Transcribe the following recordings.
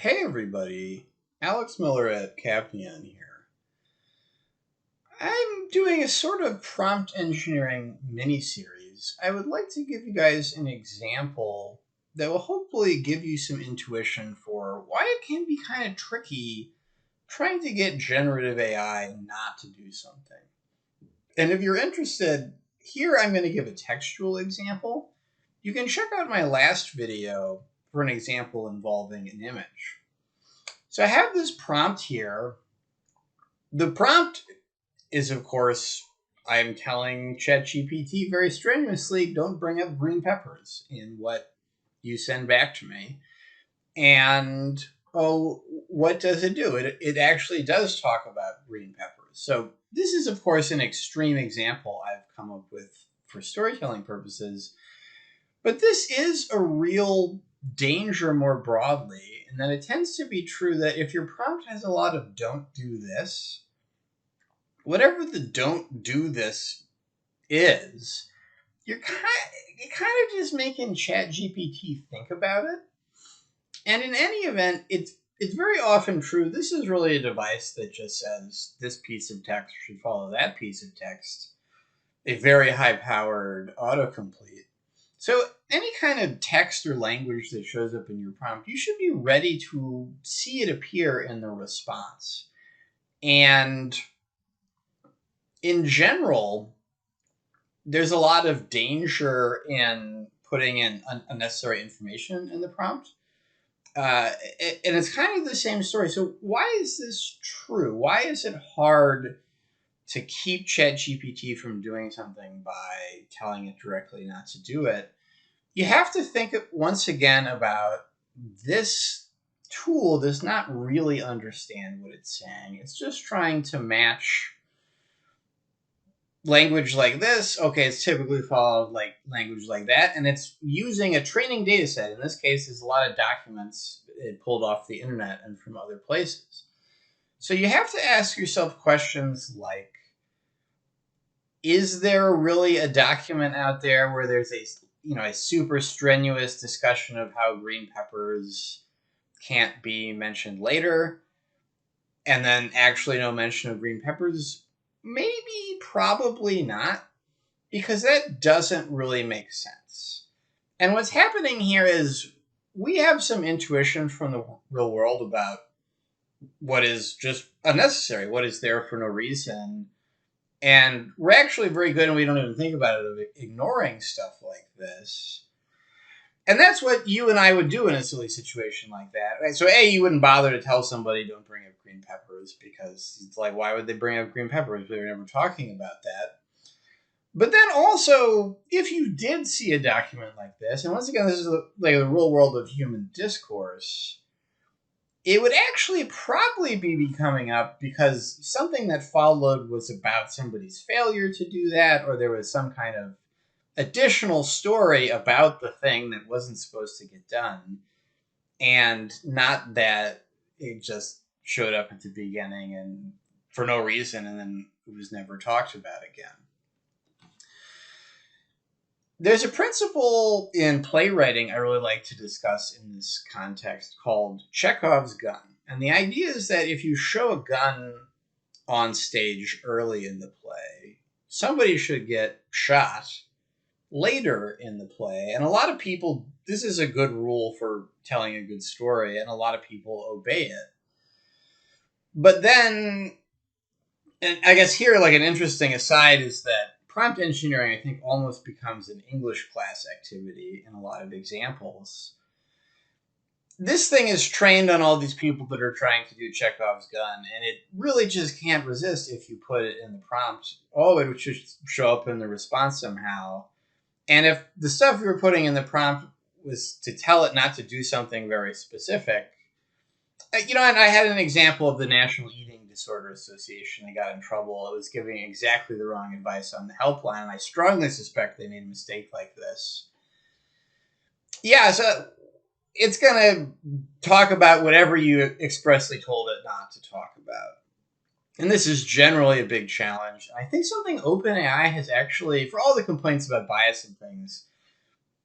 Hey everybody, Alex Miller at Capnian here. I'm doing a sort of prompt engineering mini-series. I would like to give you guys an example that will hopefully give you some intuition for why it can be kind of tricky trying to get generative AI not to do something. And if you're interested, here I'm going to give a textual example. You can check out my last video for an example involving an image. So I have this prompt here. The prompt is, of course, I'm telling ChatGPT very strenuously, don't bring up green peppers in what you send back to me. And, what does it do? It actually does talk about green peppers. So this is, of course, an extreme example I've come up with for storytelling purposes. But this is a real danger more broadly, and that it tends to be true that if your prompt has a lot of don't do this, whatever the don't do this is, you're kind of just making ChatGPT think about it. And in any event, it's very often true. This is really a device that just says this piece of text should follow that piece of text, a very high-powered autocomplete. So any kind of text or language that shows up in your prompt, you should be ready to see it appear in the response. And in general, there's a lot of danger in putting in unnecessary information in the prompt. And it's kind of the same story. So why is this true? Why is it hard to keep ChatGPT from doing something by telling it directly not to do it? You have to think once again about this tool does not really understand what it's saying. It's just trying to match language like this. Okay, it's typically followed like language like that, and it's using a training data set. In this case, there's a lot of documents it pulled off the internet and from other places. So you have to ask yourself questions like, is there really a document out there where there's a super strenuous discussion of how green peppers can't be mentioned later, and then actually no mention of green peppers? Maybe, probably not, because that doesn't really make sense. And what's happening here is we have some intuition from the real world about what is just unnecessary, what is there for no reason. And we're actually very good, and we don't even think about it, of ignoring stuff like this. And that's what you and I would do in a silly situation like that. Right? So, A, you wouldn't bother to tell somebody don't bring up green peppers, because it's like, why would they bring up green peppers? We were never talking about that. But then also, if you did see a document like this, and once again, this is like the real world of human discourse, it would actually probably be coming up because something that followed was about somebody's failure to do that, or there was some kind of additional story about the thing that wasn't supposed to get done, and not that it just showed up at the beginning and for no reason and then it was never talked about again. There's a principle in playwriting I really like to discuss in this context called Chekhov's gun. And the idea is that if you show a gun on stage early in the play, somebody should get shot later in the play. And a lot of people, this is a good rule for telling a good story, and a lot of people obey it. But then, and I guess here, like an interesting aside is that prompt engineering, I think, almost becomes an English class activity in a lot of examples. This thing is trained on all these people that are trying to do Chekhov's gun, and it really just can't resist if you put it in the prompt. Oh, it would just show up in the response somehow. And if the stuff you were putting in the prompt was to tell it not to do something very specific, and I had an example of the National Eating Disorder Association. They got in trouble. It was giving exactly the wrong advice on the helpline, and I strongly suspect they made a mistake like this. Yeah, so it's going to talk about whatever you expressly told it not to talk about. And this is generally a big challenge. I think something OpenAI has actually, for all the complaints about bias and things,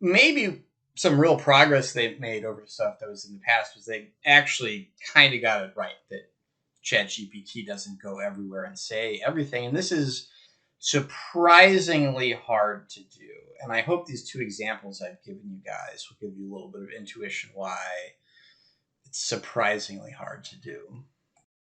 maybe some real progress they've made over stuff that was in the past was they actually kind of got it right that ChatGPT doesn't go everywhere and say everything. And this is surprisingly hard to do. And I hope these two examples I've given you guys will give you a little bit of intuition why it's surprisingly hard to do.